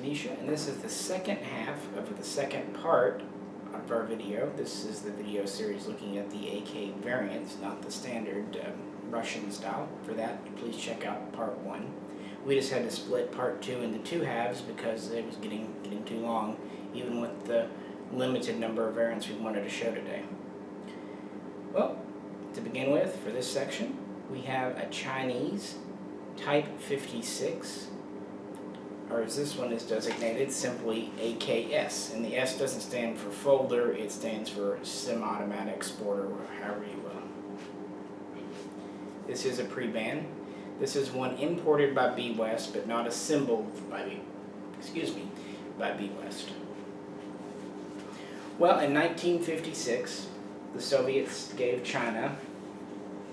Anesthesia, and this is the second half of the second part of our video. This is the video series looking at the AK variants, not the standard Russian style. For that, please check out part 1. We just had to split part 2 into 2 halves because it was getting too long, even with the limited number of variants we wanted to show today. Well, to begin with, for this section, we have a Chinese Type 56, or as this one is designated, simply AKS. And the S doesn't stand for folder, it stands for semi-automatic sporter, or however you will. This is a pre-ban. This is one imported by B West, but not assembled by B West. Well, in 1956, the Soviets gave China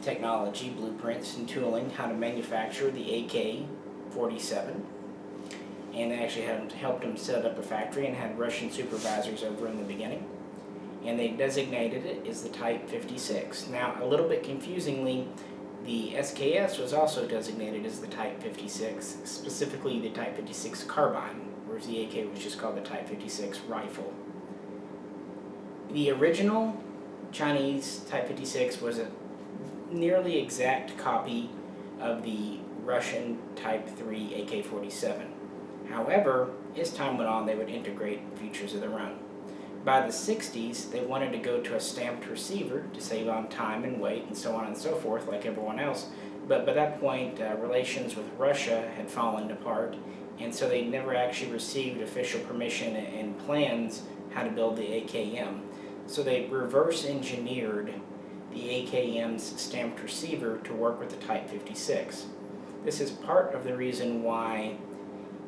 technology, blueprints, and tooling how to manufacture the AK-47. And they actually helped them set up a factory and had Russian supervisors over in the beginning. And they designated it as the Type 56. Now, a little bit confusingly, the SKS was also designated as the Type 56, specifically the Type 56 carbine, whereas the AK was just called the Type 56 rifle. The original Chinese Type 56 was a nearly exact copy of the Russian Type 3 AK-47. However, as time went on, they would integrate features of their own. By the 60s, they wanted to go to a stamped receiver to save on time and weight and so on and so forth, like everyone else. But by that point, relations with Russia had fallen apart, and so they never actually received official permission and plans how to build the AKM. So they reverse engineered the AKM's stamped receiver to work with the Type 56. This is part of the reason why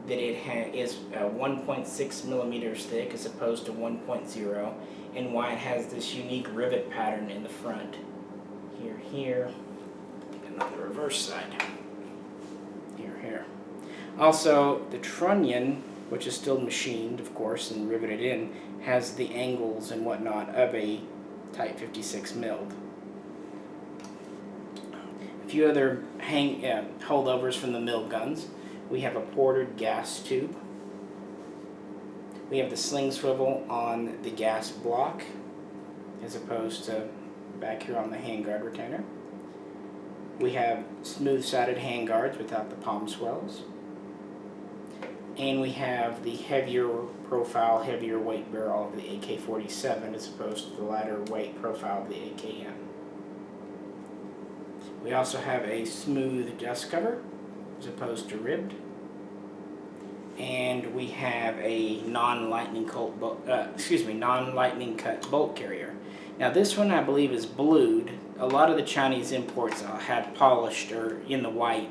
that it is 1.6 millimeters thick as opposed to 1.0, and why it has this unique rivet pattern in the front. Here, and on the reverse side. Here. Also, the trunnion, which is still machined, of course, and riveted in, has the angles and whatnot of a Type 56 milled. A few other holdovers from the mill guns. We have a ported gas tube. We have the sling swivel on the gas block, as opposed to back here on the handguard retainer. We have smooth-sided handguards without the palm swells. And we have the heavier profile, heavier weight barrel of the AK-47 as opposed to the lighter weight profile of the AKM. We also have a smooth dust cover as opposed to ribbed. And we have a non-lightning cut bolt carrier. Now this one I believe is blued. A lot of the Chinese imports had polished or in the white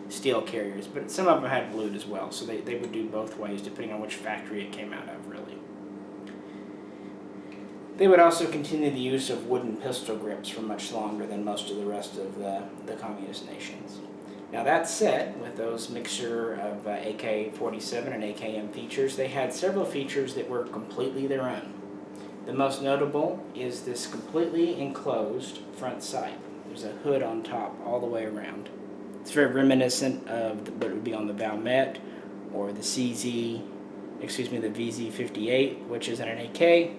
steel carriers, but some of them had blued as well, so they would do both ways depending on which factory it came out of, really. They would also continue the use of wooden pistol grips for much longer than most of the rest of the communist nations. Now that said, with those mixture of AK-47 and AKM features, they had several features that were completely their own. The most notable is this completely enclosed front sight. There's a hood on top all the way around. It's very reminiscent of what would be on the Valmet or the the VZ-58, which isn't an AK,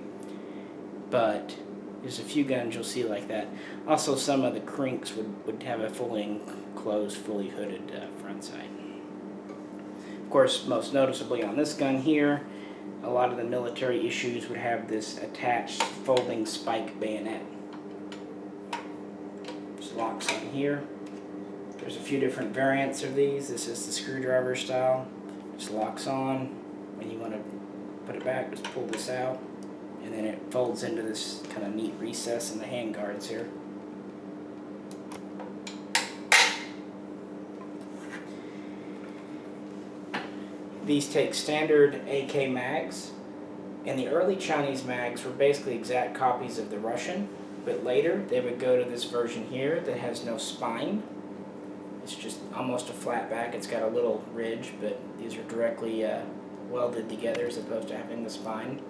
but there's a few guns you'll see like that. Also, some of the crinks would have a fully enclosed, fully hooded front sight. Of course, most noticeably on this gun here, a lot of the military issues would have this attached folding spike bayonet. Just locks on here. There's a few different variants of these. This is the screwdriver style. Just locks on. When you want to put it back, just pull this out. And then it folds into this kind of neat recess in the handguards here. These take standard AK mags, and the early Chinese mags were basically exact copies of the Russian, but later they would go to this version here that has no spine. It's just almost a flat back. It's got a little ridge, but these are directly welded together as opposed to having the spine.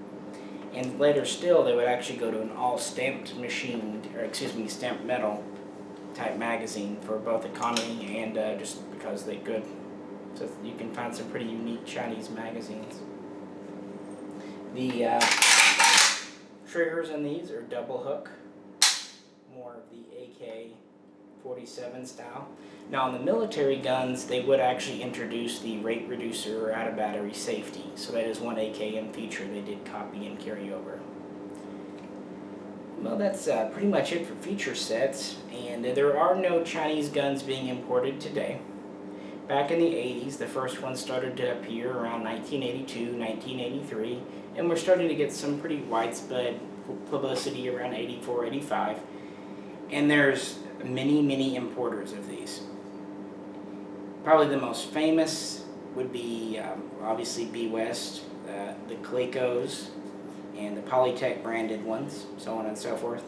And later still, they would actually go to an all stamped stamped metal type magazine for both economy and just because they could. So you can find some pretty unique Chinese magazines. The triggers in these are double hook, more of the AK-47 style. Now on the military guns, they would actually introduce the rate reducer or out of battery safety. So that is one AKM feature they did copy and carry over. Well, that's pretty much it for feature sets, and there are no Chinese guns being imported today. Back in the 80s, the first one started to appear around 1982, 1983, and we're starting to get some pretty widespread publicity around 84, 85. And there's many importers of these. Probably the most famous would be obviously B West, the Colecos, and the Polytech branded ones, so on and so forth.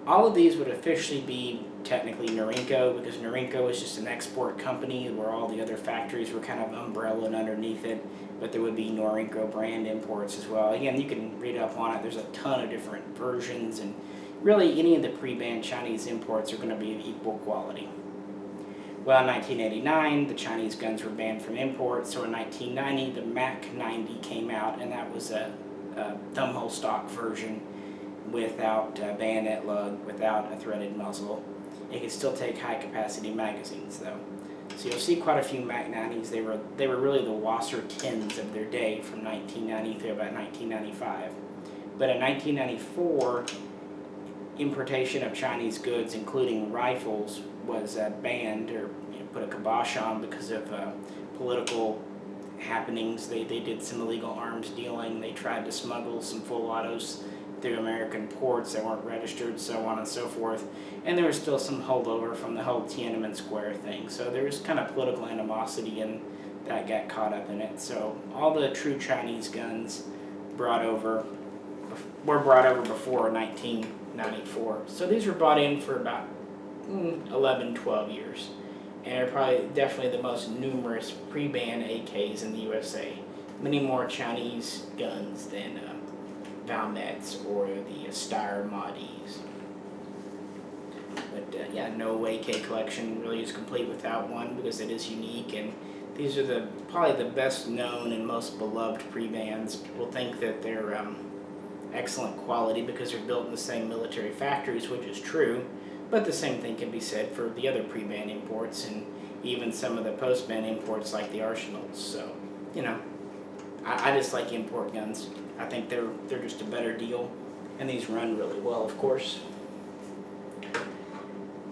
All of these would officially be technically Norinco, because Norinco is just an export company where all the other factories were kind of umbrellaed underneath it, but there would be Norinco brand imports as well. Again, you can read up on it. There's a ton of different versions, and really any of the pre-banned Chinese imports are going to be of equal quality. Well, in 1989, the Chinese guns were banned from import, so in 1990, the MAC 90 came out, and that was a thumbhole stock version without bayonet lug, without a threaded muzzle. It could still take high capacity magazines though. So you'll see quite a few MAC 90s. They were really the Wasser 10s of their day from 1990 through about 1995. But in 1994, importation of Chinese goods, including rifles, was banned or put a kibosh on because of political happenings. They did some illegal arms dealing. They tried to smuggle some full autos through American ports that weren't registered, so on and so forth. And there was still some holdover from the whole Tiananmen Square thing. So there was kind of political animosity, and that got caught up in it. So all the true Chinese guns were brought over before 1994. So these were brought in for about 11, 12 years. And are probably definitely the most numerous pre-ban AKs in the USA. Many more Chinese guns than Valmets or the Steyr Modis. But yeah, no AK collection really is complete without one, because it is unique, and these are probably the best known and most beloved pre-bans. People think that they're excellent quality because they're built in the same military factories, which is true, but the same thing can be said for the other pre-ban imports and even some of the post-ban imports like the Arsenals. So, I just like import guns. I think they're just a better deal, and these run really well, of course.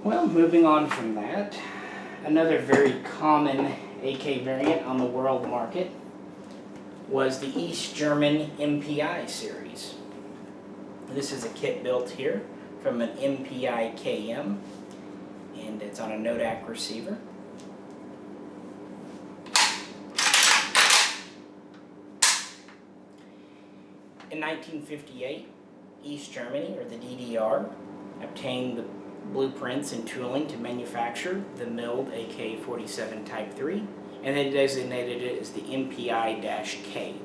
Well, moving on from that, another very common AK variant on the world market was the East German MPI series. This is a kit built here from an MPI-KM, and it's on a Nodak receiver. In 1958, East Germany, or the DDR, obtained the blueprints and tooling to manufacture the milled AK-47 Type 3, and they designated it as the MPI-K.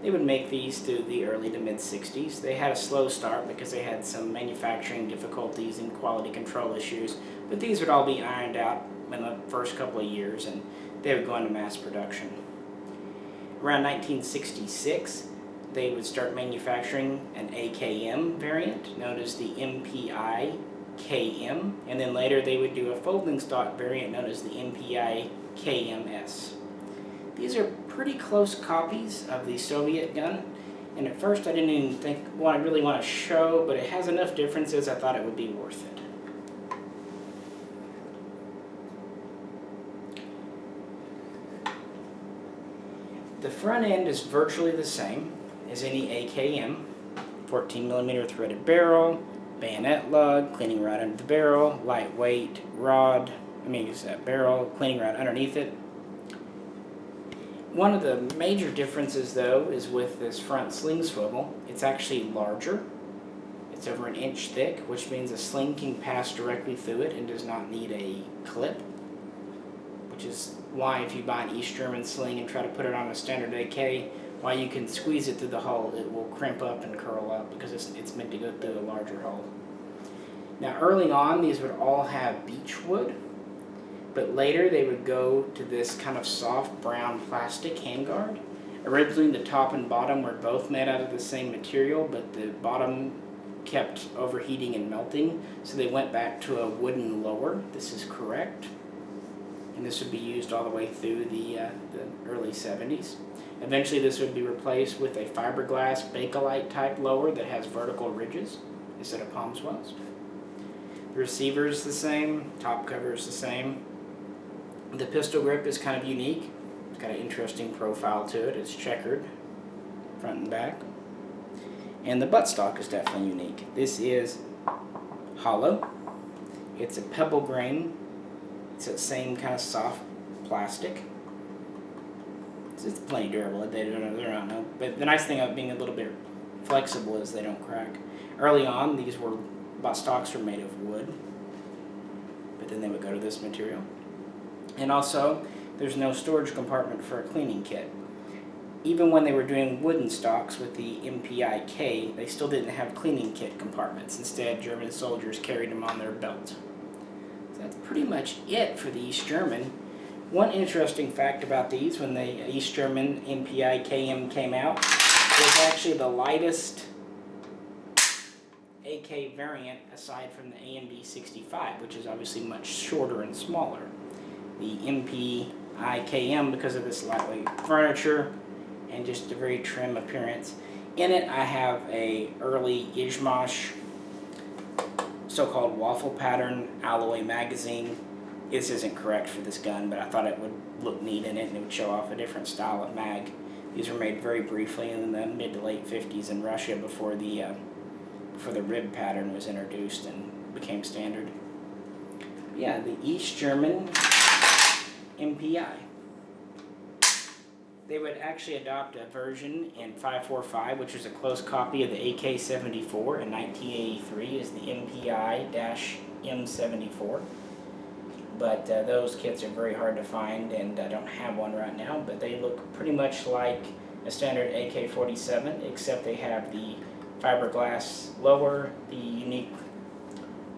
They would make these through the early to mid-60s. They had a slow start because they had some manufacturing difficulties and quality control issues, but these would all be ironed out in the first couple of years, and they would go into mass production. Around 1966, they would start manufacturing an AKM variant known as the MPI-KM, and then later they would do a folding stock variant known as the MPI-KMS. These are pretty close copies of the Soviet gun, and at first I didn't even think what I really want to show, but it has enough differences I thought it would be worth it. The front end is virtually the same as any AKM. 14mm threaded barrel, bayonet lug, cleaning rod under the barrel, lightweight barrel, cleaning rod underneath it. One of the major differences though is with this front sling swivel. It's actually larger. It's over an inch thick, which means a sling can pass directly through it and does not need a clip, which is why if you buy an East German sling and try to put it on a standard AK, while you can squeeze it through the hull, it will crimp up and curl up because it's meant to go through a larger hull. Now early on, these would all have beechwood, but later they would go to this kind of soft brown plastic handguard. Originally the top and bottom were both made out of the same material, but the bottom kept overheating and melting, so they went back to a wooden lower. This is correct. And this would be used all the way through the early 70s. Eventually this would be replaced with a fiberglass Bakelite type lower that has vertical ridges instead of palm swells. The receiver is the same, top cover is the same. The pistol grip is kind of unique. It's got an interesting profile to it. It's checkered, front and back. And the buttstock is definitely unique. This is hollow. It's a pebble grain. It's that same kind of soft plastic. It's plenty durable. They're not no. But the nice thing about being a little bit flexible is they don't crack. Early on, these buttstocks were made of wood, but then they would go to this material. And also, there's no storage compartment for a cleaning kit. Even when they were doing wooden stocks with the MPI-K, they still didn't have cleaning kit compartments. Instead, German soldiers carried them on their belt. So that's pretty much it for the East German. One interesting fact about these, when the East German MPI-KM came out, it was actually the lightest AK variant aside from the AMD 65, which is obviously much shorter and smaller. The MPI-KM, because of this lightweight furniture and just a very trim appearance. In it, I have a early Izhmash so-called waffle pattern alloy magazine. This isn't correct for this gun, but I thought it would look neat in it and it would show off a different style of mag. These were made very briefly in the mid to late 50s in Russia before the rib pattern was introduced and became standard. Yeah, the East German MPI. They would actually adopt a version in 545, which was a close copy of the AK-74 in 1983 as the MPI-M74. But those kits are very hard to find, and I don't have one right now, but they look pretty much like a standard AK-47, except they have the fiberglass lower, the unique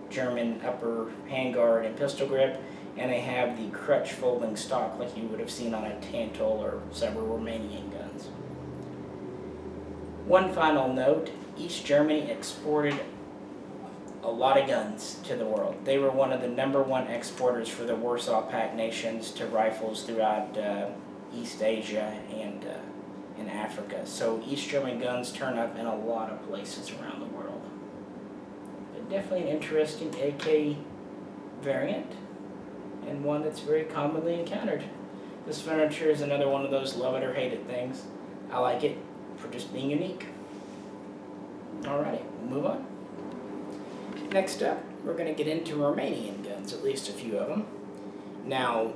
German upper handguard and pistol grip, and they have the crutch folding stock like you would have seen on a Tantal or several Romanian guns. One final note, East Germany exported a lot of guns to the world. They were one of the #1 exporters for the Warsaw Pact nations to rifles throughout East Asia and in Africa. So East German guns turn up in a lot of places around the world. But definitely an interesting AK variant, and one that's very commonly encountered. This furniture is another one of those love it or hate it things. I like it for just being unique. Alrighty, we'll move on. Next up, we're going to get into Romanian guns, at least a few of them. Now,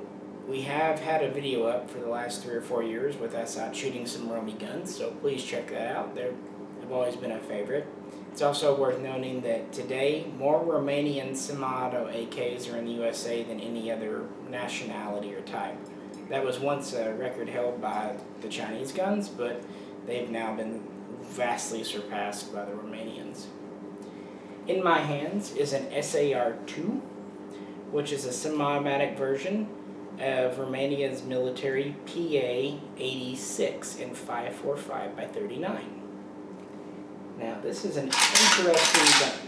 we have had a video up for the last 3 or 4 years with us out shooting some Romy guns, so please check that out. They've always been a favorite. It's also worth noting that today, more Romanian semi-auto AKs are in the USA than any other nationality or type. That was once a record held by the Chinese guns, but they've now been vastly surpassed by the Romanians. In my hands is an SAR-2, which is a semi-automatic version of Romania's military PA-86 in 5.45x39. Now, this is an interesting gun.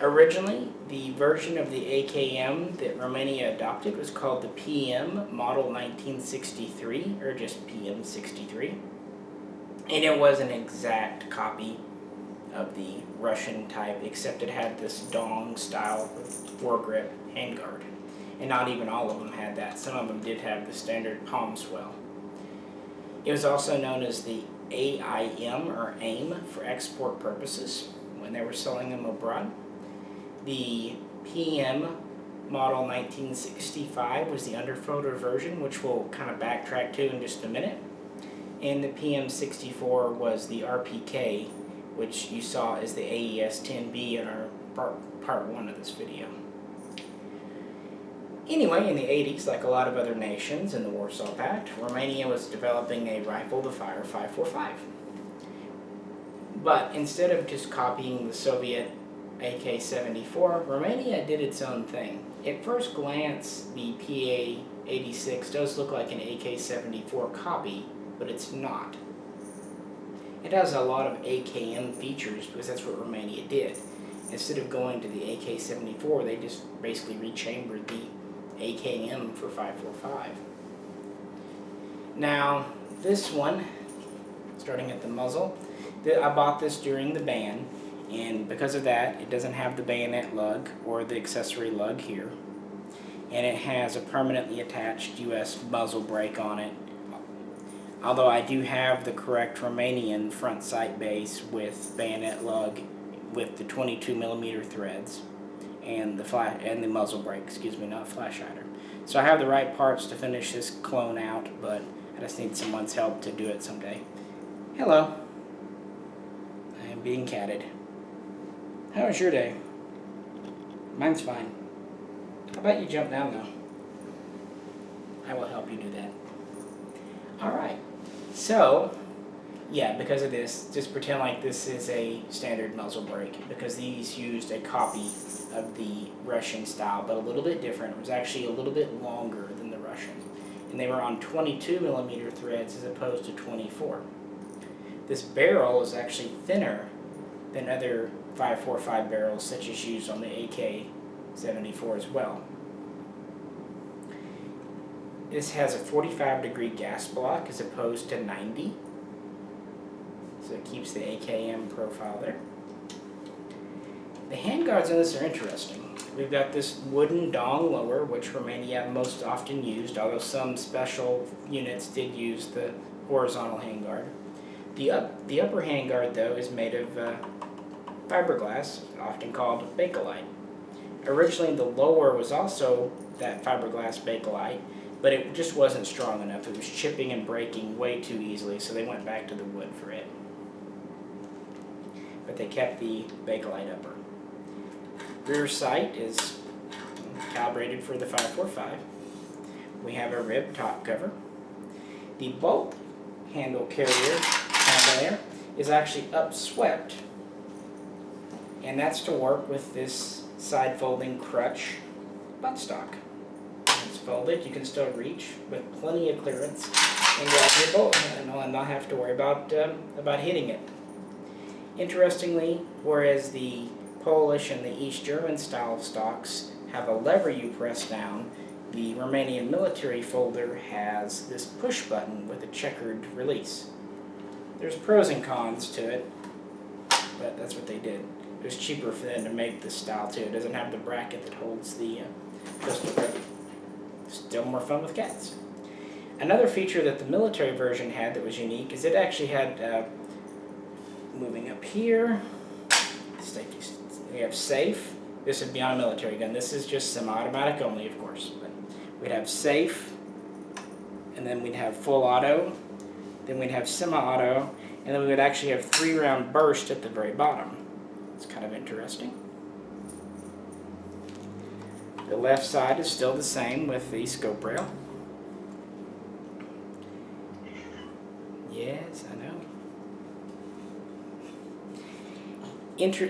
Originally, the version of the AKM that Romania adopted was called the PM Model 1963, or just PM63. And it was an exact copy of the Russian type, except it had this dong style foregrip handguard. And not even all of them had that. Some of them did have the standard palm swell. It was also known as the AIM, or AIM, for export purposes when they were selling them abroad. The PM Model 1965 was the underfolder version, which we'll kind of backtrack to in just a minute. And the PM64 was the RPK, which you saw as the AES-10B in our part 1 of this video. Anyway, in the 80s, like a lot of other nations in the Warsaw Pact, Romania was developing a rifle to fire 5.45. But instead of just copying the Soviet AK-74, Romania did its own thing. At first glance, the PA-86 does look like an AK-74 copy, but it's not. It has a lot of AKM features because that's what Romania did. Instead of going to the AK-74, they just basically rechambered the AKM for 5.45. Now, this one, starting at the muzzle, I bought this during the ban, and because of that, it doesn't have the bayonet lug or the accessory lug here. And it has a permanently attached US muzzle brake on it. Although I do have the correct Romanian front sight base with bayonet lug with the 22mm threads and the muzzle brake, excuse me, not flash hider. So I have the right parts to finish this clone out, but I just need someone's help to do it someday. Hello. I am being catted. How was your day? Mine's fine. How about you jump down though? I will help you do that. Alright. So, yeah, because of this, just pretend like this is a standard muzzle brake, because these used a copy of the Russian style, but a little bit different. It was actually a little bit longer than the Russian. And they were on 22mm threads as opposed to 24. This barrel is actually thinner than other 5.45 barrels such as used on the AK-74 as well. This has a 45-degree gas block as opposed to 90. So it keeps the AKM profile there. The handguards on this are interesting. We've got this wooden dong lower, which Romania most often used, although some special units did use the horizontal handguard. The upper handguard, though, is made of fiberglass, often called bakelite. Originally, the lower was also that fiberglass bakelite, but it just wasn't strong enough. It was chipping and breaking way too easily, so they went back to the wood for it. But they kept the bakelite upper. Rear sight is calibrated for the 5.45. We have a rib top cover. The bolt handle carrier there is actually upswept, and that's to work with this side folding crutch buttstock. It's folded, you can still reach with plenty of clearance and grab your bolt handle and not have to worry about hitting it. Interestingly, whereas the Polish and the East German style stocks have a lever you press down, the Romanian military folder has this push button with a checkered release. There's pros and cons to it, but that's what they did. It was cheaper for them to make this style too. It doesn't have the bracket that holds the pistol grip. Still more fun with cats. Another feature that the military version had that was unique is it actually had, moving up here, we have safe. This would be on a military gun. This is just semi-automatic only, of course. But we'd have safe, and then we'd have full auto, then we'd have semi-auto, and then we would actually have 3-round burst at the very bottom. It's kind of interesting. The left side is still the same with the scope rail. Yes, I know.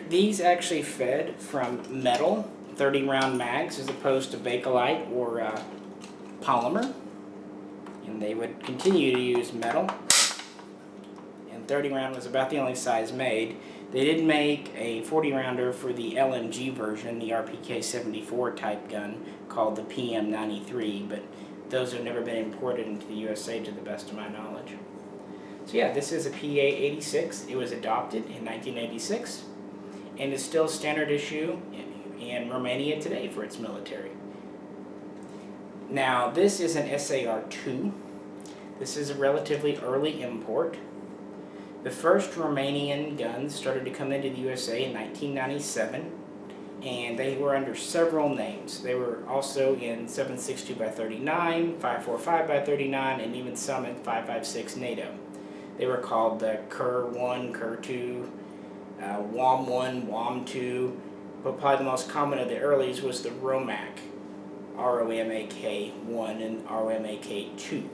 These actually fed from metal 30-round mags as opposed to bakelite or polymer, and they would continue to use metal, and 30-round was about the only size made. They did make a 40-rounder for the LMG version, the RPK-74 type gun called the PM93, but those have never been imported into the USA to the best of my knowledge. So yeah, this is a PA-86. It was adopted in 1986 and is still standard issue in Romania today for its military. Now, this is an SAR-2. This is a relatively early import. The first Romanian guns started to come into the USA in 1997, and they were under several names. They were also in 7.62x39, 5.45x39, and even some in 5.56 NATO. They were called the Cur-1, Cur-2, WOM-1, WOM-2, but probably the most common of the earlies was the Romak, ROMAK-1 and ROMAK-2.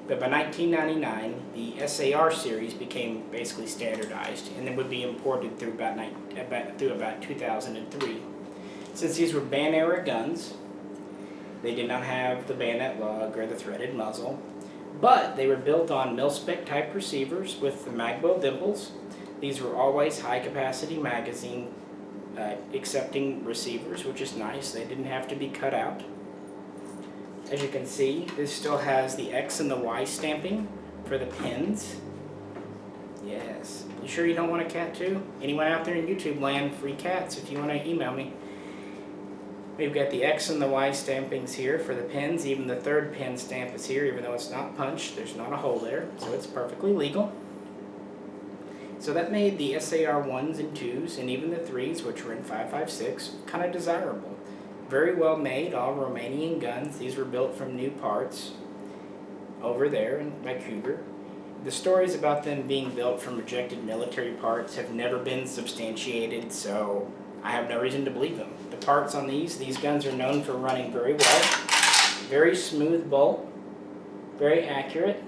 But by 1999, the SAR series became basically standardized, and then would be imported through about 2003. Since these were ban-era guns, they did not have the bayonet lug or the threaded muzzle, but they were built on mil-spec type receivers with the magwell dimples. These were always high-capacity magazine accepting receivers, which is nice. They didn't have to be cut out. As you can see, this still has the X and the Y stamping for the pins. Yes. You sure you don't want a cat too? Anyone out there in YouTube land, free cats if you want to email me. We've got the X and the Y stampings here for the pins. Even the third pin stamp is here, even though it's not punched. There's not a hole there, so it's perfectly legal. So that made the SAR 1s and 2s, and even the 3s, which were in 5.56, kind of desirable. Very well made, all Romanian guns. These were built from new parts over there by Cugir. The stories about them being built from rejected military parts have never been substantiated, so I have no reason to believe them. The parts on these guns are known for running very well. Very smooth bolt, very accurate.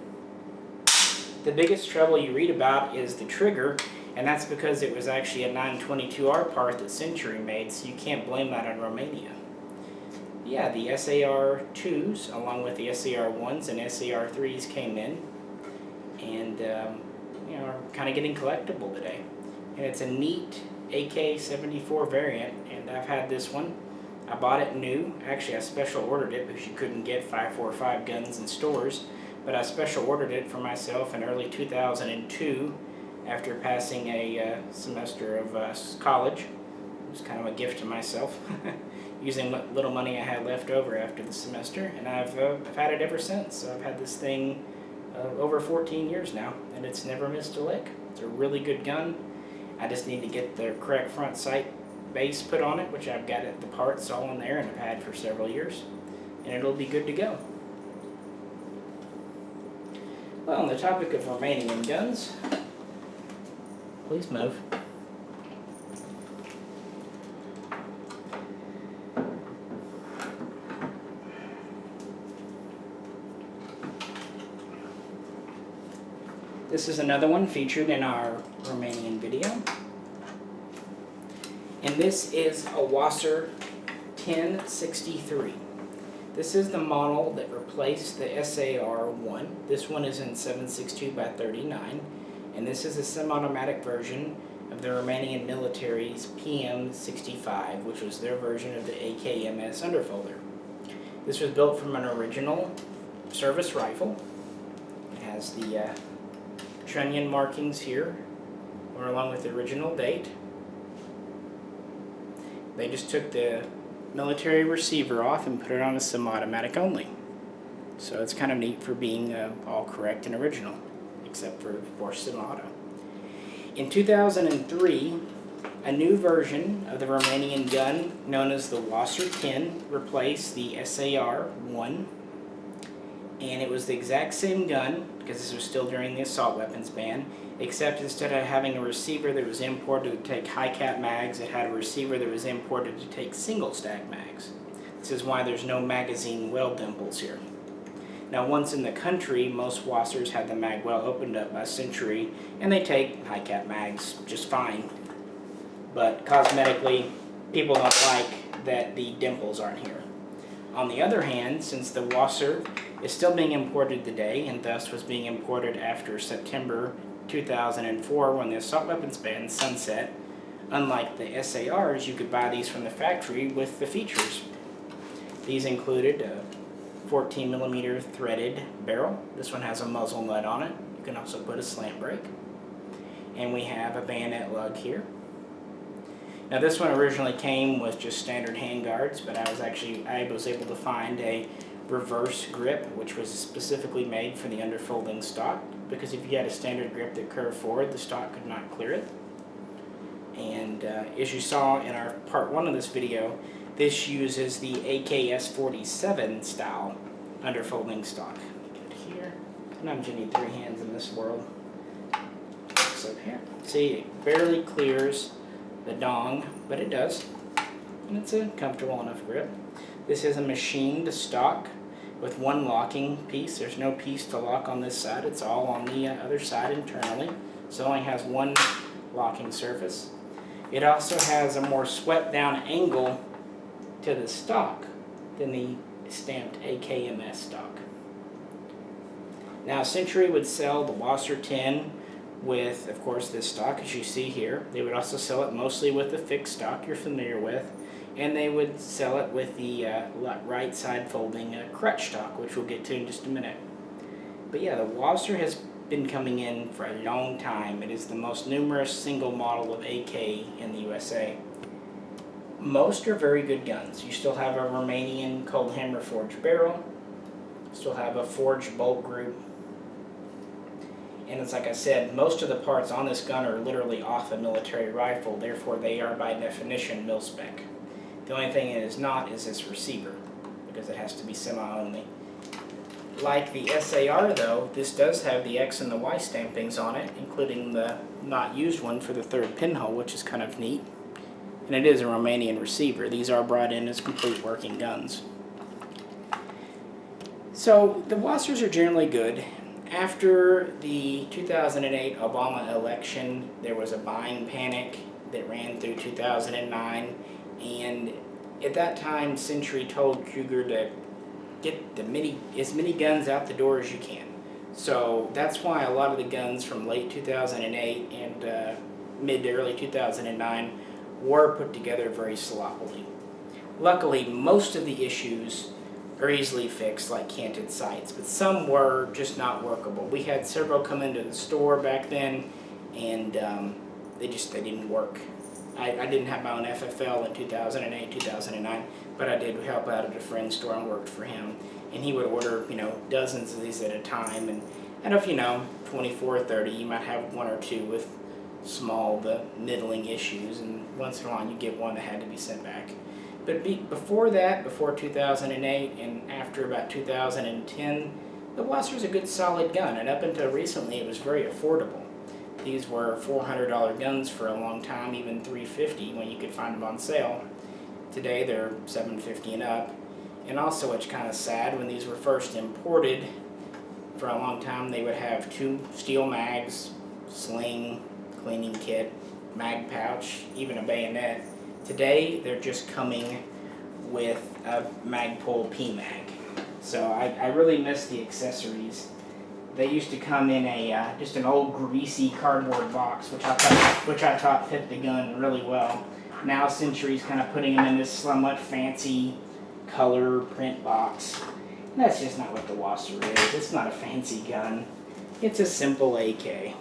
The biggest trouble you read about is the trigger, and that's because it was actually a 922R part that Century made, so you can't blame that on Romania. Yeah, the SAR 2s, along with the SAR 1s and SAR 3s came in, and are kind of getting collectible today. And it's a neat AK-74 variant, and I've had this one. I bought it new. Actually, I special ordered it because you couldn't get 5.45 guns in stores, but I special ordered it for myself in early 2002 after passing a semester of college. It was kind of a gift to myself, using what little money I had left over after the semester, and I've had it ever since. So I've had this thing over 14 years now, and it's never missed a lick. It's a really good gun. I just need to get the correct front sight base put on it, which I've got it, the parts all in there, and I've had for several years, and it'll be good to go. Well, on the topic of Romanian guns, please move. This is another one featured in our Romanian video. And this is a Wasser 1063. This is the model that replaced the SAR-1. This one is in 7.62x39, and this is a semi-automatic version of the Romanian military's PM-65, which was their version of the AKMS underfolder. This was built from an original service rifle. It has the trunnion markings here, or along with the original date. They just took the military receiver off and put it on a semi-automatic only. So it's kind of neat for being all correct and original, except for, of course, semi-auto. In 2003, a new version of the Romanian gun known as the Wasser 10 replaced the SAR-1, and it was the exact same gun, because this was still during the assault weapons ban, except instead of having a receiver that was imported to take high-cap mags, it had a receiver that was imported to take single-stack mags. This is why there's no magazine well dimples here. Now, once in the country, most Wassers had the mag well opened up by Century, and they take high-cap mags just fine. But cosmetically, people don't like that the dimples aren't here. On the other hand, since the Wasser is still being imported today, and thus was being imported after September 2004 when the assault weapons ban sunset, unlike the SARs, you could buy these from the factory with the features. These included a 14mm threaded barrel. This one has a muzzle nut on it. You can also put a slant brake. And we have a bayonet lug here. Now this one originally came with just standard handguards, but I was able to find a reverse grip, which was specifically made for the underfolding stock, because if you had a standard grip that curved forward, the stock could not clear it. And as you saw in our part 1 of this video, this uses the AKS-47 style underfolding stock. Get it here. Sometimes you need 3 hands in this world. So here, see, it barely clears the dong, but it does, and it's a comfortable enough grip. This is a machined stock, with one locking piece. There's no piece to lock on this side. It's all on the other side internally. So it only has one locking surface. It also has a more swept down angle to the stock than the stamped AKMS stock. Now Century would sell the Wasser 10 with, of course, this stock as you see here. They would also sell it mostly with the fixed stock you're familiar with, and they would sell it with the right side folding crutch stock, which we'll get to in just a minute. But yeah, the Wasser has been coming in for a long time. It is the most numerous single model of AK in the USA. Most are very good guns. You still have a Romanian cold hammer forged barrel, still have a forged bolt group, and it's like I said, most of the parts on this gun are literally off a military rifle, therefore they are by definition mil-spec. The only thing it is not is this receiver, because it has to be semi-only. Like the SAR though, this does have the X and the Y stampings on it, including the not used one for the third pinhole, which is kind of neat. And it is a Romanian receiver. These are brought in as complete working guns. So the Wassers are generally good. After the 2008 Obama election, there was a buying panic that ran through 2009, and at that time Century told Cugir to get as many guns out the door as you can. So that's why a lot of the guns from late 2008 and mid to early 2009 were put together very sloppily. Luckily, most of the issues are easily fixed, like canted sights, but some were just not workable. We had several come into the store back then, and they didn't work. I didn't have my own FFL in 2008, 2009, but I did help out at a friend's store and worked for him. And he would order, dozens of these at a time, and out of, 24 or 30, you might have one or two with small, middling issues, and once in a while you get one that had to be sent back. But before that, before 2008 and after about 2010, the Wasser's a good solid gun, and up until recently it was very affordable. These were $400 guns for a long time, even $350 when you could find them on sale. Today they're $750 and up. And also, it's kind of sad, when these were first imported, for a long time they would have 2 steel mags, sling, cleaning kit, mag pouch, even a bayonet. Today they're just coming with a Magpul PMag. So I really miss the accessories. They used to come in a just an old greasy cardboard box, which I thought fit the gun really well. Now Century's kind of putting them in this somewhat fancy color print box. And that's just not what the Wasser is. It's not a fancy gun. It's a simple AK.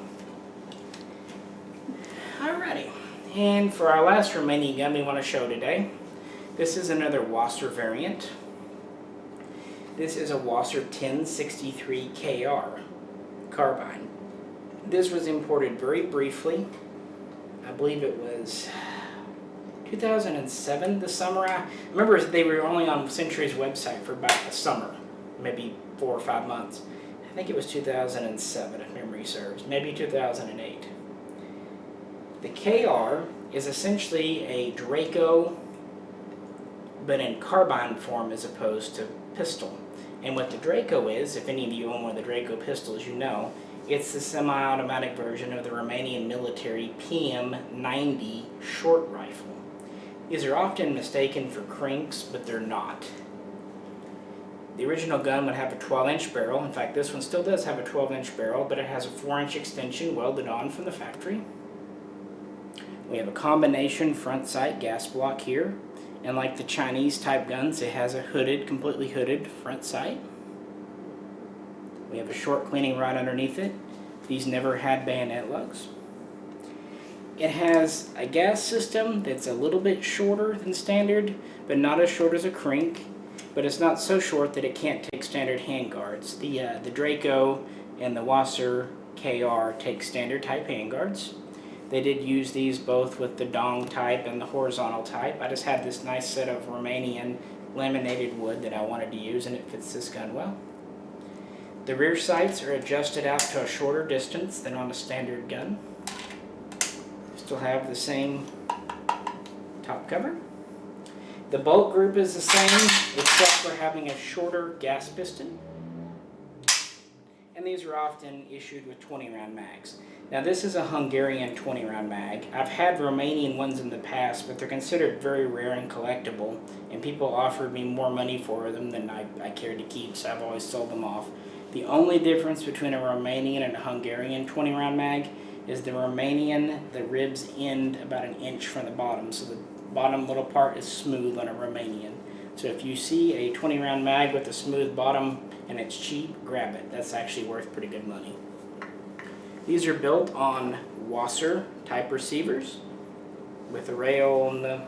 Alrighty. And for our last Romanian gun we want to show today, this is another Wasser variant. This is a Wasser 1063 KR carbine. This was imported very briefly. I believe it was 2007, the summer. I remember they were only on Century's website for about a summer, maybe 4 or 5 months. I think it was 2007 if memory serves, maybe 2008. The KR is essentially a Draco, but in carbine form as opposed to pistol. And what the Draco is, if any of you own one of the Draco pistols, you know, it's the semi-automatic version of the Romanian military PM90 short rifle. These are often mistaken for crinks, but they're not. The original gun would have a 12-inch barrel. In fact, this one still does have a 12-inch barrel, but it has a 4-inch extension welded on from the factory. We have a combination front sight gas block here, and like the Chinese type guns, it has a completely hooded front sight. We have a short cleaning rod underneath it. These never had bayonet lugs. It has a gas system that's a little bit shorter than standard, but not as short as a crink, but it's not so short that it can't take standard handguards. The Draco and the Wasser KR take standard type handguards. They did use these both with the dong type and the horizontal type. I just had this nice set of Romanian laminated wood that I wanted to use, and it fits this gun well. The rear sights are adjusted out to a shorter distance than on a standard gun. Still have the same top cover. The bolt group is the same, except for having a shorter gas piston. And these are often issued with 20-round mags. Now this is a Hungarian 20-round mag. I've had Romanian ones in the past, but they're considered very rare and collectible, and people offered me more money for them than I cared to keep, so I've always sold them off. The only difference between a Romanian and a Hungarian 20-round mag is the Romanian, the ribs end about an inch from the bottom, so the bottom little part is smooth on a Romanian. So if you see a 20-round mag with a smooth bottom and it's cheap, grab it. That's actually worth pretty good money. These are built on Wasser type receivers with a rail on the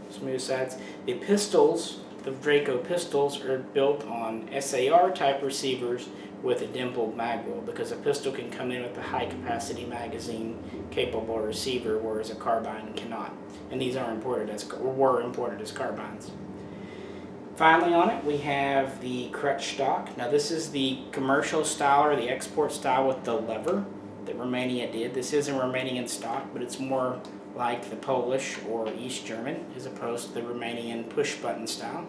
smooth sides. The pistols, the Draco pistols, are built on SAR type receivers with a dimpled mag roll, because a pistol can come in with a high capacity magazine capable receiver, whereas a carbine cannot. And these are imported as, or were imported as carbines. Finally on it, we have the crutch stock. Now this is the commercial style or the export style with the lever that Romania did. This is a Romanian stock, but it's more like the Polish or East German as opposed to the Romanian push button style.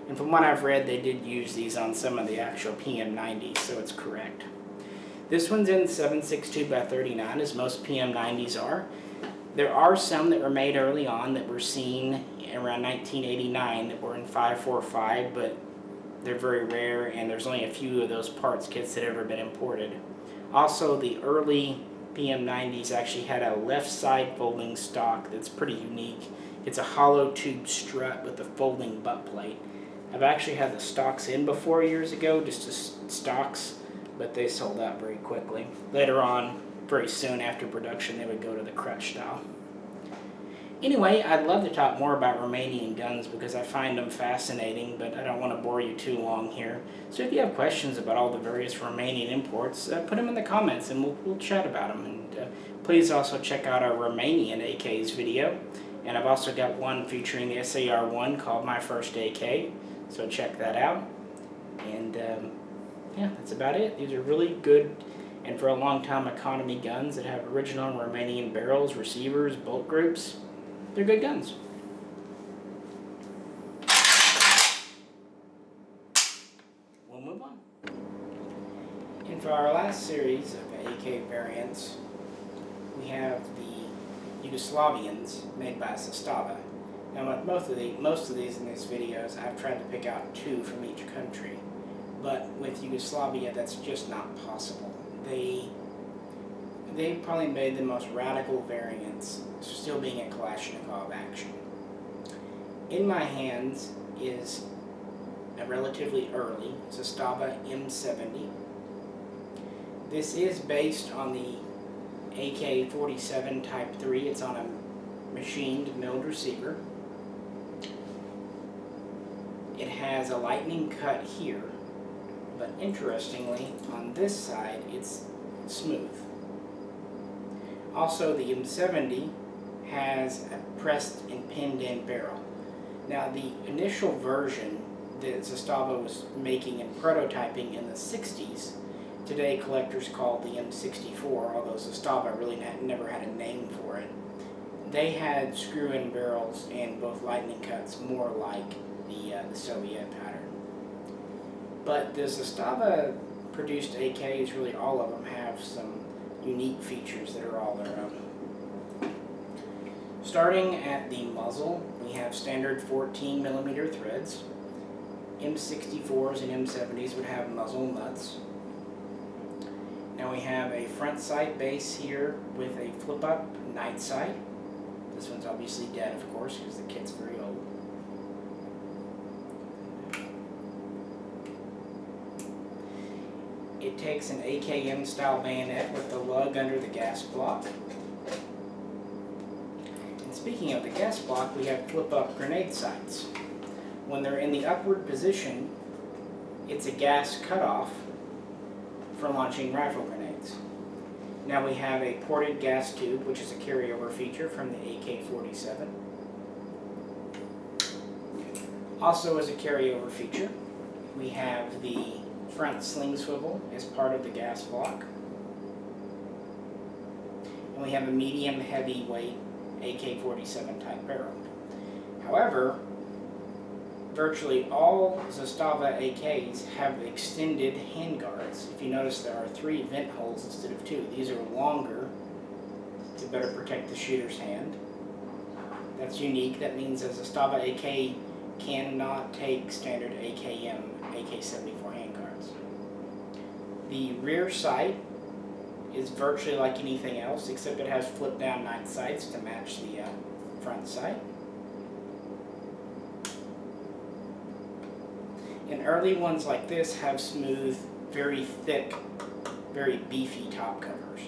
And from what I've read, they did use these on some of the actual PM90s, so it's correct. This one's in 7.62x39, as most PM90s are. There are some that were made early on that were seen around 1989 that were in 5.45, but they're very rare, and there's only a few of those parts kits that have ever been imported. Also, the early PM90s actually had a left side folding stock that's pretty unique. It's a hollow tube strut with a folding butt plate. I've actually had the stocks in before years ago, just as stocks, but they sold out very quickly. Later on, very soon after production, they would go to the crutch style. Anyway, I'd love to talk more about Romanian guns because I find them fascinating, but I don't want to bore you too long here. So if you have questions about all the various Romanian imports, put them in the comments and we'll chat about them. And please also check out our Romanian AKs video. And I've also got one featuring the SAR1 called My First AK, so check that out. And yeah, that's about it. These are really good, and for a long time, economy guns that have original Romanian barrels, receivers, bolt groups. They're good guns. We'll move on. And for our last series of AK variants, we have the Yugoslavians made by Zastava. Now with most of these in these videos, I've tried to pick out two from each country. But with Yugoslavia, that's just not possible. They probably made the most radical variants, still being a Kalashnikov action. In my hands is a relatively early Zastava M70. This is based on the AK-47 Type 3. It's on a machined milled receiver. It has a lightning cut here, but interestingly, on this side, it's smooth. Also, the M70 has a pressed and pinned in barrel. Now, the initial version that Zastava was making and prototyping in the 60s, today collectors call the M64, although Zastava really never had a name for it. They had screw-in barrels and both lightning cuts, more like the Soviet pattern. But the Zastava produced AKs, really all of them have some unique features that are all their own. Starting at the muzzle, we have standard 14mm threads. M64s and M70s would have muzzle nuts. Now we have a front sight base here with a flip-up night sight. This one's obviously dead, of course, because the kit's very old. It takes an AKM style bayonet with the lug under the gas block. And speaking of the gas block, we have flip-up grenade sights. When they're in the upward position, it's a gas cutoff for launching rifle grenades. Now we have a ported gas tube, which is a carryover feature from the AK-47. Also as a carryover feature, we have the front sling swivel as part of the gas block. And we have a medium heavyweight AK-47 type barrel. However, virtually all Zastava AKs have extended handguards. If you notice, there are 3 vent holes instead of 2. These are longer to better protect the shooter's hand. That's unique. That means a Zastava AK cannot take standard AKM, AK-74 handguards. The rear sight is virtually like anything else, except it has flip-down night sights to match the front sight. And early ones like this have smooth, very thick, very beefy top covers.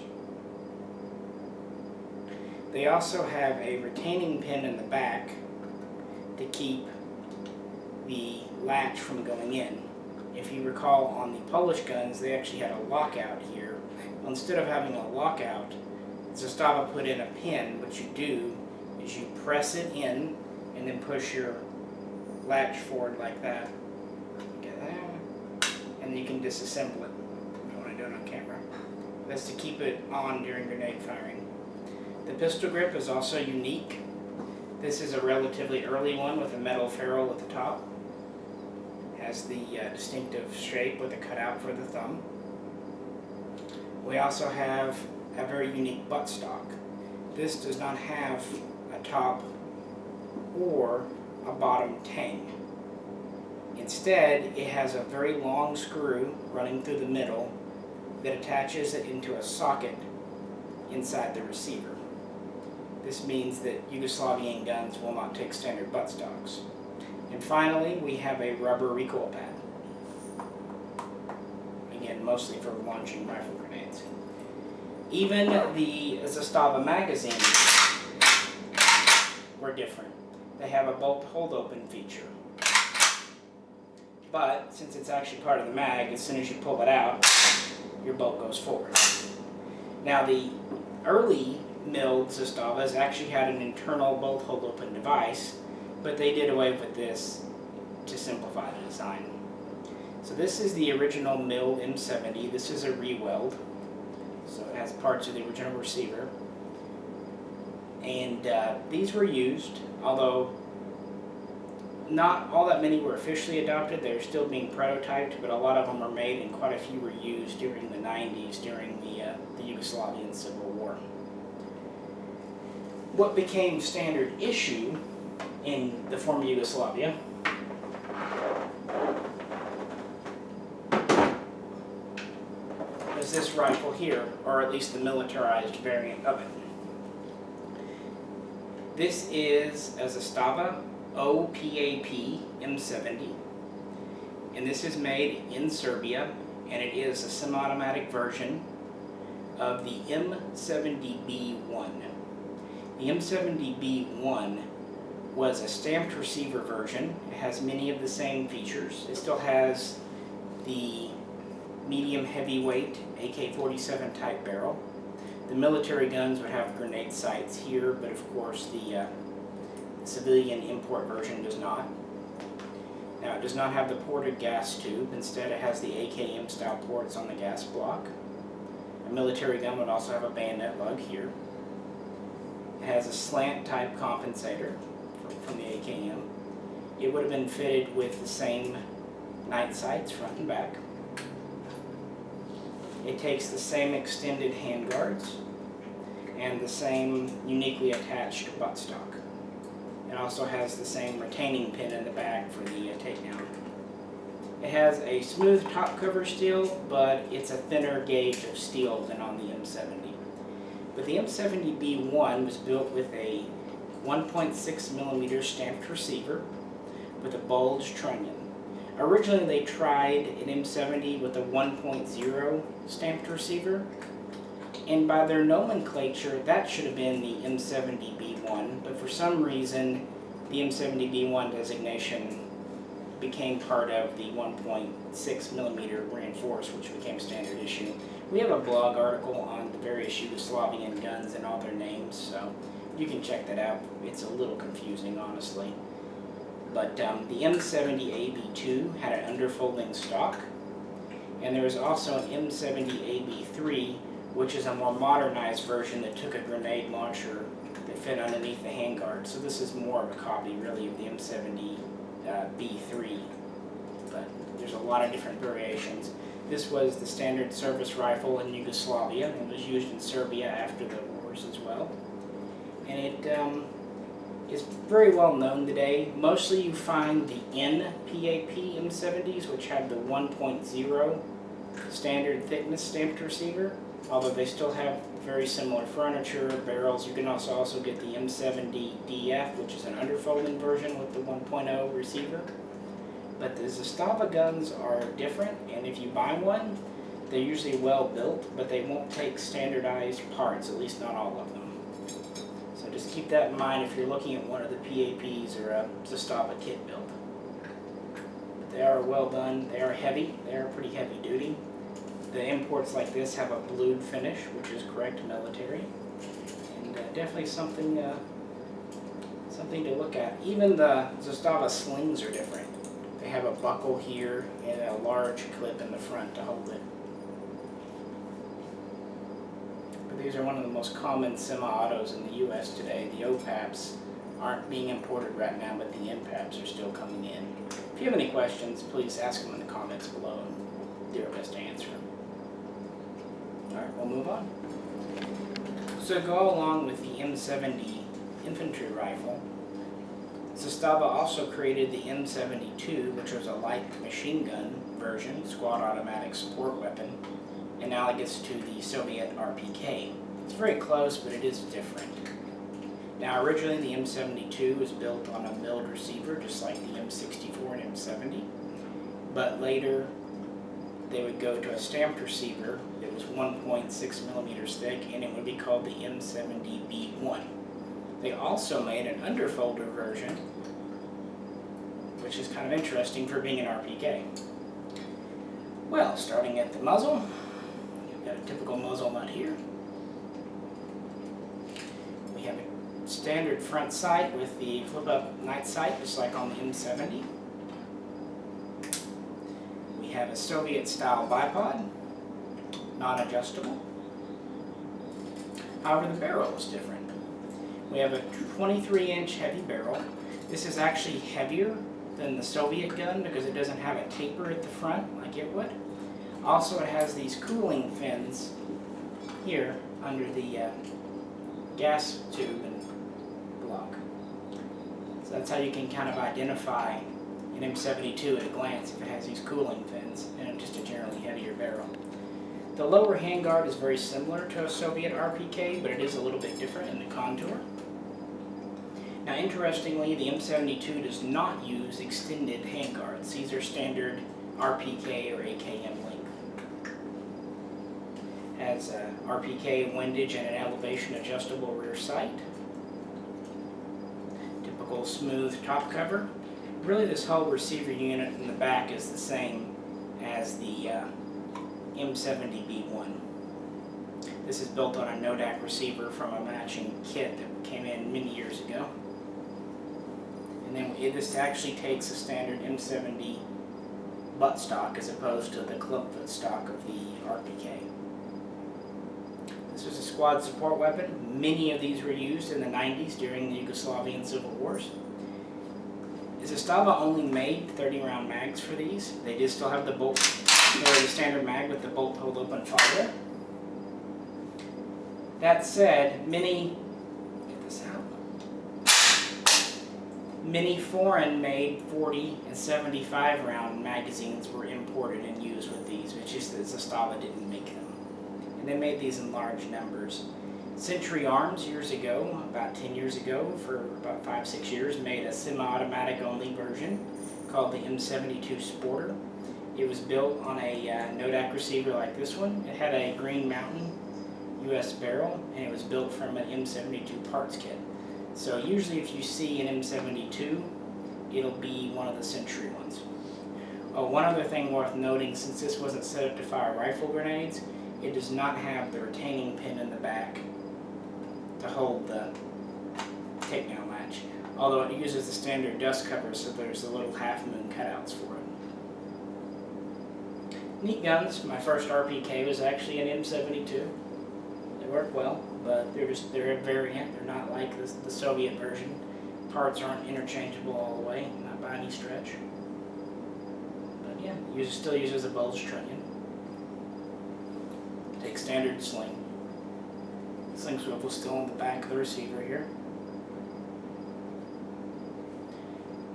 They also have a retaining pin in the back to keep the latch from going in. If you recall, on the Polish guns, they actually had a lockout here. Instead of having a lockout, Zastava put in a pin. What you do is you press it in and then push your latch forward like that. Get that? And you can disassemble it. I don't want to do it on camera. That's to keep it on during grenade firing. The pistol grip is also unique. This is a relatively early one with a metal ferrule at the top. Has the distinctive shape with a cutout for the thumb. We also have a very unique buttstock. This does not have a top or a bottom tang. Instead, it has a very long screw running through the middle that attaches it into a socket inside the receiver. This means that Yugoslavian guns will not take standard buttstocks. And finally, we have a rubber recoil pad. Again, mostly for launching rifle grenades. Even the Zastava magazines were different. They have a bolt hold open feature. But since it's actually part of the mag, as soon as you pull it out, your bolt goes forward. Now the early milled Zastavas actually had an internal bolt hold open device, but they did away with this to simplify the design. So this is the original milled M70. This is a reweld, so it has parts of the original receiver. And these were used, although not all that many were officially adopted. They're still being prototyped, but a lot of them were made and quite a few were used during the 90s, during the Yugoslavian Civil War. What became standard issue in the former Yugoslavia is this rifle here, or at least the militarized variant of it. This is a Zastava O-PAP M70, and this is made in Serbia, and it is a semi-automatic version of the M70B1. The M70B1 was a stamped receiver version. It has many of the same features. It still has the medium heavyweight AK-47 type barrel. The military guns would have grenade sights here, but of course the civilian import version does not. Now, it does not have the ported gas tube. Instead, it has the AKM style ports on the gas block. A military gun would also have a bayonet lug here. It has a slant type compensator from the AKM. It would have been fitted with the same night sights front and back. It takes the same extended handguards and the same uniquely attached buttstock. It also has the same retaining pin in the back for the takedown. It has a smooth top cover steel, but it's a thinner gauge of steel than on the M70. But the M70B1 was built with a 1.6mm stamped receiver with a bulged trunnion. Originally they tried an M70 with a 1.0 stamped receiver, and by their nomenclature that should have been the M70B1, but for some reason the M70B1 designation became part of the 1.6mm reinforced, which became standard issue. We have a blog article on the various Yugoslavian guns and all their names, so you can check that out. It's a little confusing, honestly. But the M70AB2 had an underfolding stock, and there was also an M70AB3, which is a more modernized version that took a grenade launcher that fit underneath the handguard. So this is more of a copy, really, of the M70B3, but there's a lot of different variations. This was the standard service rifle in Yugoslavia, and was used in Serbia after the wars as well. And it is very well known today. Mostly you find the MPI-KM M70s, which have the 1.0 standard thickness stamped receiver, although they still have very similar furniture, barrels. You can also get the M70DF, which is an underfolding version with the 1.0 receiver. But the Zastava guns are different, and if you buy one, they're usually well built, but they won't take standardized parts, at least not all of them. So just keep that in mind if you're looking at one of the PAPs or a Zastava kit build. But they are well done, they are heavy, they are pretty heavy duty. The imports like this have a blued finish, which is correct military, and definitely something to look at. Even the Zastava slings are different. They have a buckle here and a large clip in the front to hold it. But these are one of the most common semi-autos in the U.S. today. The O-PAPs aren't being imported right now, but the MPAPs are still coming in. If you have any questions, please ask them in the comments below, and we'll do our best to answer them. Alright, we'll move on. So to go along with the M70 infantry rifle, Zastava also created the M72, which was a light machine gun version, squad automatic support weapon, analogous to the Soviet RPK. It's very close, but it is different. Now originally the M72 was built on a milled receiver, just like the M64 and M70, but later they would go to a stamped receiver that was 1.6 millimeters thick, and it would be called the M70B1. They also made an underfolder version, which is kind of interesting for being an RPK. Well, starting at the muzzle, you've got a typical muzzle nut here. We have a standard front sight with the flip-up night sight, just like on the M70. We have a Soviet-style bipod, non-adjustable. However, the barrel is different. We have a 23-inch heavy barrel. This is actually heavier than the Soviet gun because it doesn't have a taper at the front like it would. Also, it has these cooling fins here under the gas tube and block. So that's how you can kind of identify an M72 at a glance if it has these cooling fins and just a generally heavier barrel. The lower handguard is very similar to a Soviet RPK, but it is a little bit different in the contour. Now interestingly, the M72 does not use extended handguards. These are standard RPK or AKM length. Has a RPK windage and an elevation adjustable rear sight. Typical smooth top cover. Really this whole receiver unit in the back is the same as the M70B1. This is built on a Nodak receiver from a matching kit that came in many years ago. And then this actually takes a standard M70 buttstock as opposed to the clip foot stock of the RPK. This was a squad support weapon. Many of these were used in the 90s during the Yugoslavian civil wars. Zastava only made 30-round mags for these. They did still have the bolt, or the standard mag with the bolt hold open fire. That said, many foreign-made 40 and 75-round magazines were imported and used with these, which is that Zastava didn't make them. And they made these in large numbers. Century Arms years ago, about 10 years ago, for about 5-6 years, made a semi-automatic only version called the M72 Sporter. It was built on a Nodak receiver like this one. It had a Green Mountain US barrel, and it was built from an M72 parts kit. So usually if you see an M72, it'll be one of the Century ones. Oh, one other thing worth noting, since this wasn't set up to fire rifle grenades, it does not have the retaining pin in the back to hold the takedown latch, although it uses the standard dust cover, so there's the little half-moon cutouts for it. Neat guns. My first RPK was actually an M72. They work well, but they're a variant. They're not like the Soviet version. Parts aren't interchangeable all the way, not by any stretch. But yeah, still uses a bulge trunnion. Take standard sling. Sling swivel still on the back of the receiver here.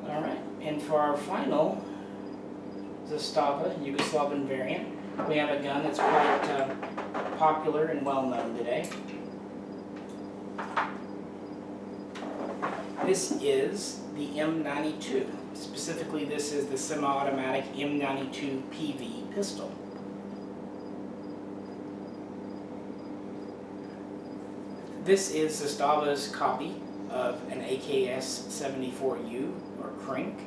Alright, and for our final Zastava Yugoslavian variant, we have a gun that's quite popular and well known today. This is the M92. Specifically, this is the semi-automatic M92 PV pistol. This is Zastava's copy of an AKS-74U, or Krink,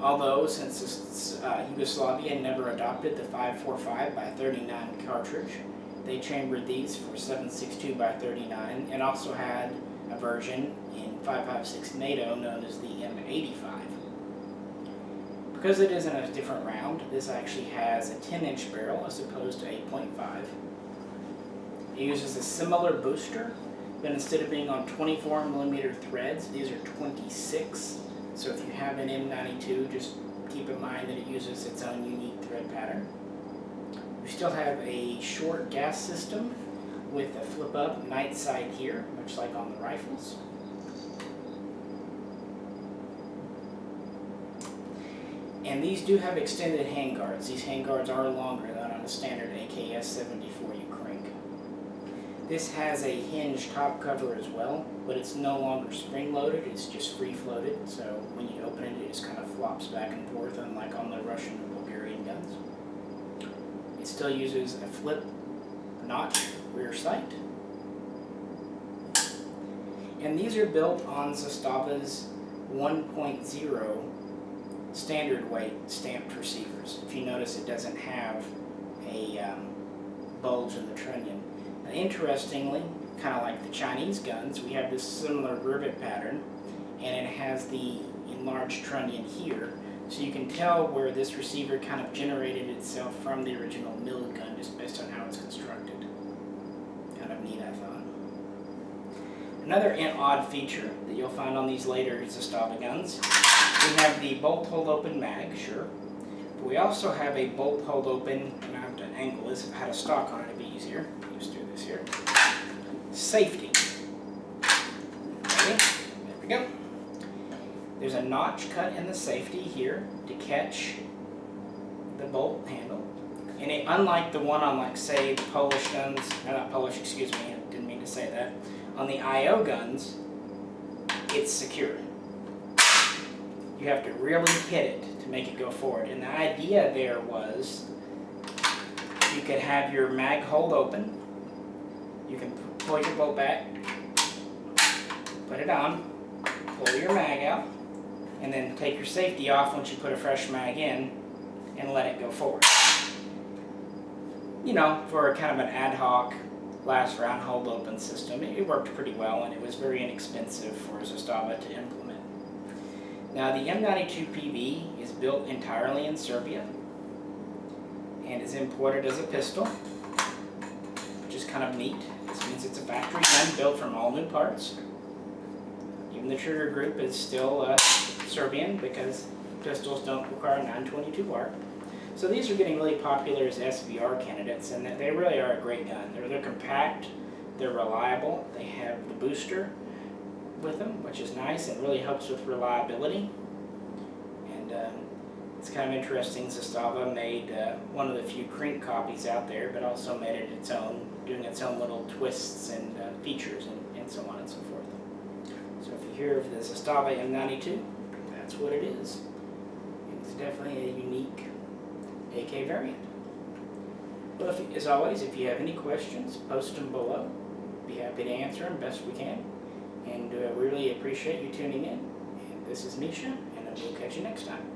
although since Yugoslavia never adopted the 545x39 cartridge, they chambered these for 7.62 by 39 and also had a version in 5.56 NATO known as the M85. Because it is in a different round, this actually has a 10-inch barrel as opposed to 8.5. It uses a similar booster, but instead of being on 24mm threads, these are 26. So if you have an M92, just keep in mind that it uses its own unique thread pattern. We still have a short gas system with a flip-up night sight here, much like on the rifles. And these do have extended handguards. These handguards are longer than on a standard AKS-74U Krink. This has a hinged top cover as well, but it's no longer spring-loaded, it's just free-floated, so when you open it, it just kind of flops back and forth, unlike on the Russian and Bulgarian guns. It still uses a flip notch rear sight. And these are built on Zastava's 1.0 standard weight stamped receivers. If you notice, it doesn't have a bulge in the trunnion. Now, interestingly, kind of like the Chinese guns, we have this similar rivet pattern, and it has the enlarged trunnion here, so you can tell where this receiver kind of generated itself from the original milled gun just based on how it's constructed. Kind of neat, I thought. Another odd feature that you'll find on these later Zastava guns, we have the bolt hold open mag, sure, but we also have a bolt hold open, and I have to angle this. If I had a stock on it, it'd be easier. Just do this here. Safety. Okay, there we go. There's a notch cut in the safety here to catch the bolt handle. And it, unlike the one on, like, say, the Polish guns, not Polish, excuse me, I didn't mean to say that. On the IO guns, it's secure. You have to really hit it to make it go forward. And the idea there was you could have your mag hold open. You can pull your bolt back, put it on, pull your mag out, and then take your safety off once you put a fresh mag in and let it go forward. You know, for kind of an ad hoc last round hold open system, it worked pretty well, and it was very inexpensive for Zastava to implement. Now, the M92 PV is built entirely in Serbia and is imported as a pistol, which is kind of neat. This means it's a factory gun built from all new parts. Even the trigger group is still Serbian because pistols don't require 922 arc. So these are getting really popular as SVR candidates, and they really are a great gun. They're compact, they're reliable, they have the booster with them, which is nice and really helps with reliability. And it's kind of interesting, Zastava made one of the few Krink copies out there, but also made it its own, doing its own little twists and features and so on and so forth. So if you hear of the Zastava M92, that's what it is. It's definitely a unique AK variant. Well, as always, if you have any questions, post them below. Be happy to answer them best we can. And we really appreciate you tuning in. And this is Misha, and we'll catch you next time.